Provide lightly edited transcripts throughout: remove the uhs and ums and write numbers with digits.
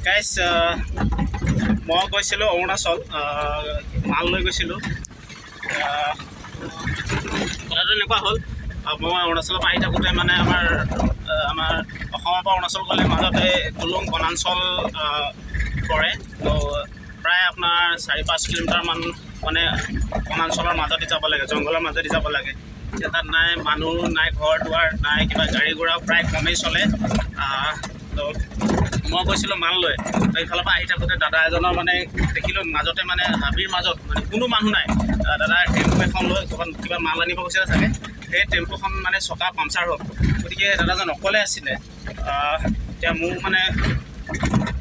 Guys মই গৈছিলোঁ অৰুণাচল মাল লৈ গৈছিলোঁ। কথাটো এনেকুৱা হ'ল, মই অৰুণাচলৰ পৰা আহি থাকোঁতে মানে আমাৰ অসমৰ পৰা অৰুণাচল গ'লে মাজতে টুলুং বনাঞ্চল পৰে। তো প্ৰায় আপোনাৰ 4-5 কিলোমিটাৰমান মানে বনাঞ্চলৰ মাজতে যাব লাগে, জংঘলৰ মাজতে যাব লাগে। তাত নাই মানুহ, নাই ঘৰ দুৱাৰ, নাই কিবা গাড়ী ঘোঁৰাও প্ৰায় কমেই চলে। তো মই গৈছিলোঁ মাল লৈ। তো এইফালৰ পৰা আহি থাকোঁতে দাদা এজনৰ মানে দেখিলোঁ মাজতে মানে হাবিৰ মাজত মানে কোনো মানুহ নাই। দাদাই টেম্পু এখন লৈ কিবা মাল আনিব গৈছিলে চাগে। সেই টেম্পুখন মানে চকা পামচাৰ হ'ল, গতিকে দাদাজন অকলে আছিলে। এতিয়া মোৰ মানে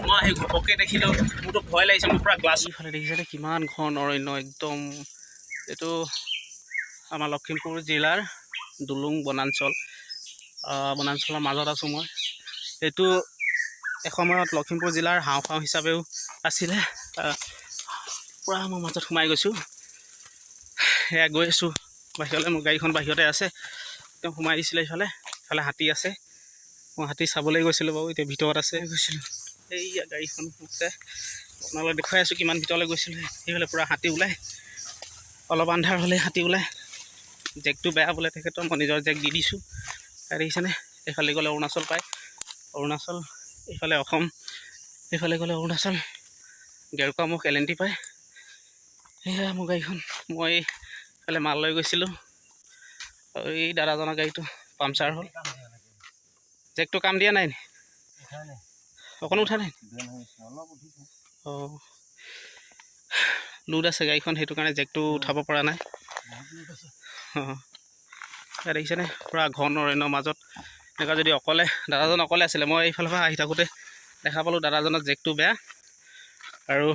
মই সেই ঘপককৈ দেখিলোঁ, মোৰতো ভয় লাগিছে। মোৰ পূৰা গ্লাছ ইফালে দেখিছে কিমান ঘন অৰণ্য একদম। এইটো আমাৰ লখিমপুৰ জিলাৰ টুলুং বনাঞ্চলৰ মাজত আছোঁ মই। এইটো এসময়ত লখিমপুৰ জিলাৰ হাওঁফাওঁ হিচাপেও আছিলে। পূৰা মই মাজত সোমাই গৈছোঁ। সেয়া গৈ আছোঁ বাহিৰলৈ, মোৰ গাড়ীখন বাহিৰতে আছে। একদম সোমাই দিছিলে ইফালে হাতী আছে। মই হাতী চাবলৈ গৈছিলোঁ বাৰু, এতিয়া ভিতৰত আছে গৈছিলোঁ। এইয়া গাড়ীখন আছে, আপোনালোকে দেখুৱাই আছোঁ কিমান ভিতৰলৈ গৈছিলোঁ। সেইফালে পূৰা হাতী ওলায়, অলপ আন্ধাৰ হ'লে হাতী ওলায়। জেকটো বেয়া বোলে তেখেতৰ, মই নিজৰ জেক দি দিছোঁ। দেখিছেনে, এইফালে গ'লে অৰুণাচল পায়, অৰুণাচল এইফালে অসম, এইফালে গ'লে অৰুণাচল, গেৰুকামুখ LNT পায়। সেয়া মোৰ গাড়ীখন, মই এইফালে মাল লৈ গৈছিলোঁ। এই দাদাজনৰ গাড়ীটো পামচাৰ হ'ল। জেকটো কাম দিয়া নাই নি? অকণো উঠা নাই? অঁ, লোড আছে গাড়ীখন, সেইটো কাৰণে জেকটো উঠাব পৰা নাই। অঁ, দেখিছেনে পূৰা ঘন অৰণ্যৰ মাজত এনেকুৱা। যদি দাদাজন অকলে আছিলে, মই এইফালৰ পৰা আহি থাকোঁতে দেখা পালোঁ দাদাজনৰ জেকটো বেয়া, আৰু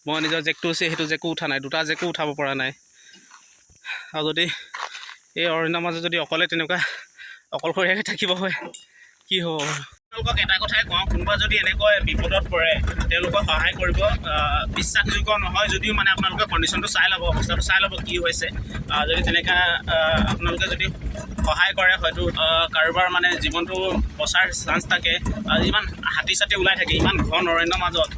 মই নিজৰ জেকটো আছে সেইটো জেকো উঠা নাই, দুটা জেকো উঠাব পৰা নাই। আৰু যদি এই অৰণ্যৰ মাজত যদি অকলে তেনেকুৱা অকলশৰীয়াকৈ থাকিব হয়, কি হ'ব? তেওঁলোকক এটা কথাই কওঁ, কোনোবা যদি এনেকৈ বিপদত পৰে তেওঁলোকক সহায় কৰিব। বিশ্বাসযোগ্য নহয় যদিও মানে আপোনালোকে কণ্ডিশ্যনটো চাই ল'ব, অৱস্থাটো চাই ল'ব কি হৈছে। যদি তেনেকৈ আপোনালোকে যদি সহায় কৰে, হয়তো কাৰোবাৰ মানে জীৱনটো বচাৰ চান্স থাকে। ইমান হাতী চাতী ওলাই থাকে ইমান ঘন অৰণ্যৰ মাজত।